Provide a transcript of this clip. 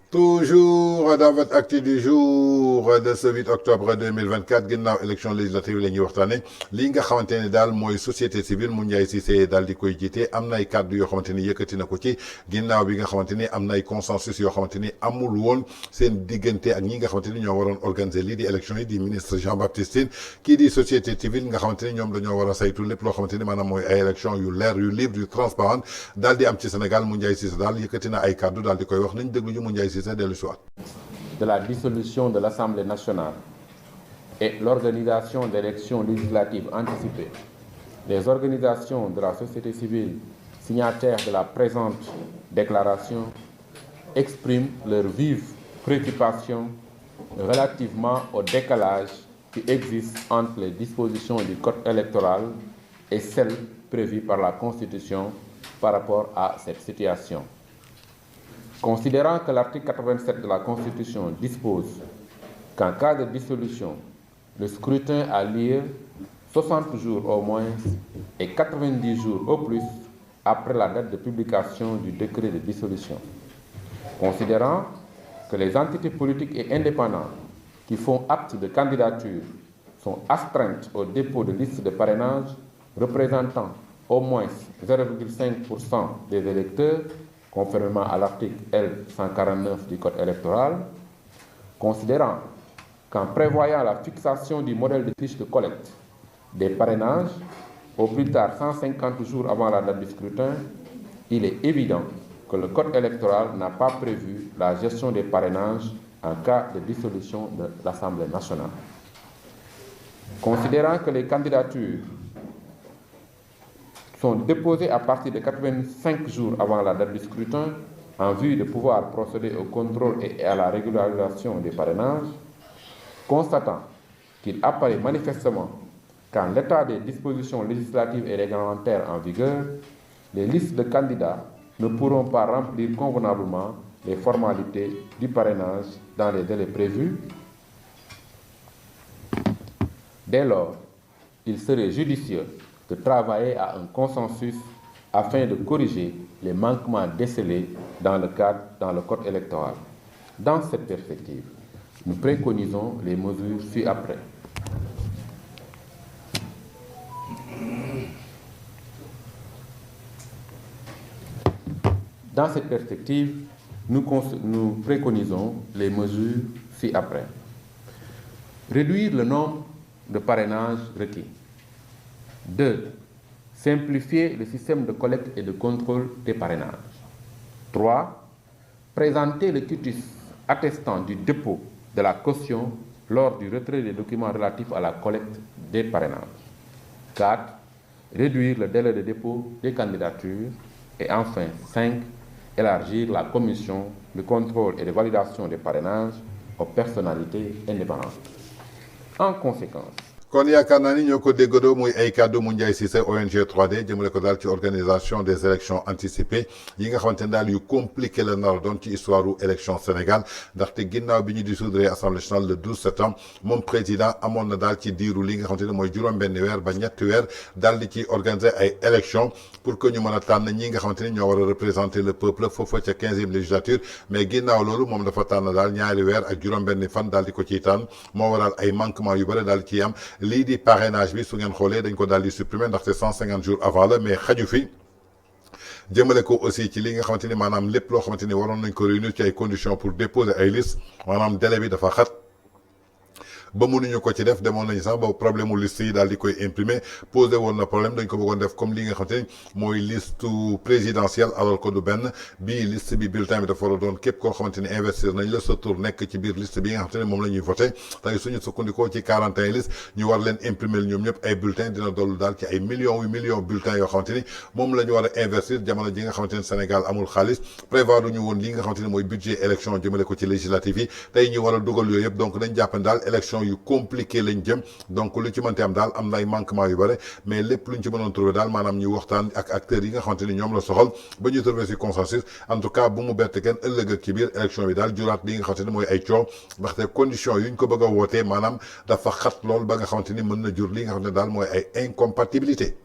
Toujours dans votre acte du jour de ce 8 octobre 2024 ginnaaw élection législative la ñuy waxtaane li nga xamante ne daal société civile mu Ndiaye Cissé daal di koy jiite am nay kàddu yoo xamante ni yëkkati na ko ci ginnaaw bi nga xamante ni am nay consensus yoo xamante ni amul woon seen diggante ak ñi nga xamante ni ñoo waroon organiser lii di élection yi di ministre Jean-Baptiste Tine kii di société civile nga xamante ni ñoom dañoo war a saytu lépp loo xamante ni maanaam mooy ay élection yu leer yu libre yu transparent daal di am ci Sénégal mu Ndiaye Cissé daal yëkkati na ay kàddu daal di koy wax nañ déglu ñu mu Ndiaye Cissé dellu si waat de la dissolution de l'Assemblée nationale et l'organisation d'élections législatives anticipées, les organisations de la société civile signataires de la présente déclaration expriment leur vive préoccupation relativement au décalage qui existe entre les dispositions du Code électoral et celles prévues par la Constitution par rapport à cette situation. Considérant que l'article 87 de la Constitution dispose qu'en cas de dissolution, le scrutin a lieu 60 jours au moins et 90 jours au plus après la date de publication du décret de dissolution. Considérant que les entités politiques et indépendantes qui font acte de candidature sont astreintes au dépôt de listes de parrainage représentant au moins 0,5% des électeurs, conformément à l'article L149 du Code électoral, considérant qu'en prévoyant la fixation du modèle de fiche de collecte des parrainages au plus tard 150 jours avant la date du scrutin, il est évident que le Code électoral n'a pas prévu la gestion des parrainages en cas de dissolution de l'Assemblée nationale. Considérant que les candidatures sont déposées à partir de 85 jours avant la date du scrutin en vue de pouvoir procéder au contrôle et à la régularisation des parrainages, constatant qu'il apparaît manifestement qu'en l'état des dispositions législatives et réglementaires en vigueur, les listes de candidats ne pourront pas remplir convenablement les formalités du parrainage dans les délais prévus. Dès lors, il serait judicieux de travailler à un consensus afin de corriger les manquements décelés dans le code électoral. Dans cette perspective, nous préconisons les mesures ci-après. Dans cette perspective, nous préconisons les mesures ci-après. Réduire le nombre de parrainages requis. 2. Simplifier le système de collecte et de contrôle des parrainages. 3. Présenter le quitus attestant du dépôt de la caution lors du retrait des documents relatifs à la collecte des parrainages. 4. Réduire le délai de dépôt des candidatures. Et enfin, 5. Élargir la commission de contrôle et de validation des parrainages aux personnalités indépendantes. En conséquence, kon yaakaar naa ni ñoo ko déggoo muy ay kàddu mu Ndiaye Cissé ONG 3D jëmale ko daal ci organisation des élections anticipées yi nga xamante ne daal yu compliqué la nar doon ci histoire u élection Sénégal ndaxte ginnaaw bi ñu dissoudre assemblée nationale le 12 septembre moom président amoon na daal ci diiru li nga xamante ne mooy juróom-benni weer ba ñetti weer daal di ci organiser ay élections pour que ñu mën a tànn ñi nga xamante ni ñoo war a représenter le peuple foofa ca 15e législature mais ginnaaw loolu moom dafa tànn daal ñaari weer ak juróom-benni fan daal di ko ciy tànn moo waral ay manquements yu bëri daal di ciy am. lii di parrainage bi su ngeen xoolee dañ ko daal di supprimer ndaxte 150 jours avant la mais xaju fi jëmale ko aussi ci li nga xamante ni maanaam lépp loo xamante ni waroon nañ ko réunir ci ay conditions pour déposer ay listes maanaam délai bi dafa xat. ba mënuñu ko ci def demoon nañu sax ba problème mu liste yi daal di koy imprimer posé woon na problème dañ ko bëggoon def comme li nga xamante ni mooy liste présidentielle alors que du benn bii liste bi bulletin bi dafa war a doon képp koo xamante ni investir nañ la sa tour nekk ci biir liste bi nga xamante ni moom la ñuy voté tey suñu sukkandikoo ci 41 listes ñu war leen imprimer ñoom ñëpp ay bulletins dina dollu daal ci ay millions yu millions bulletins yoo xamante ni moom la ñu war a investir jamono ji nga xamante ni Sénégal amul xaalis prévoir ñu woon li nga xamante ni mooy budget élection jëmale ko ci législative yi tey ñu war a dugal yooyu yëpp donc dañ jàpp daal élection yu compliqué lañ jëm donc lu ci mënti am daal am na ay manquement yu bëri mais lépp luñ ci mënoon trouver daal maanaam ñu waxtaan ak acteurs yi nga xamante ni ñoom la soxal ba ñu trouver ci consensus en tout cas bu mu bett kenn ëllëg ak ci biir élection bi daal juraat li nga xamante ni mooy ay coow ndaxte condition yuñ ko bëgg a wootee maanaam dafa xat lool ba nga xamante ni mën na jur li nga xamante ne daal mooy ay incompatibilité